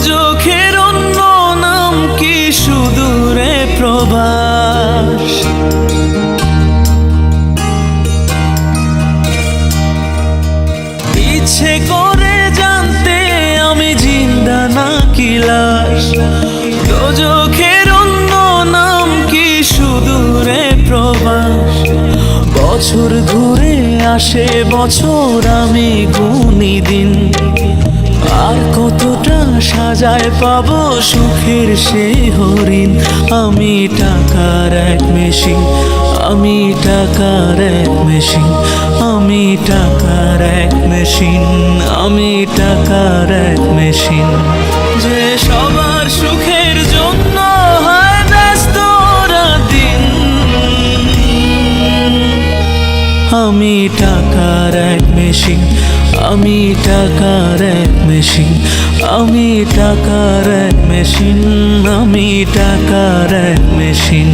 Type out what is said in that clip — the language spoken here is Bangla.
দোজখের অন্য নাম কি সুদূরে প্রবাস। ইচ্ছে করে জানতে আমি জিন্দা নাকি লাশ। দোজখের অন্য নাম কি সুদূরে প্রবাস। বছর ঘুরে আসে বছর, আমি গুনি দিন। আর কতটা সাজায় পাবো সুখের সেই হরিণ। আমি টাকার এক মেশিন, আমি টাকার এক মেশিন, আমি টাকার এক মেশিন, আমি টাকার এক মেশিন। যে সবার সুখের জন্য হয় ব্যস্ত দিন। আমি টাকার এক মেশিন, আমি টাকার এক মেশিন, আমি টাকার এক মেশিন, আমি টাকার এক মেশিন।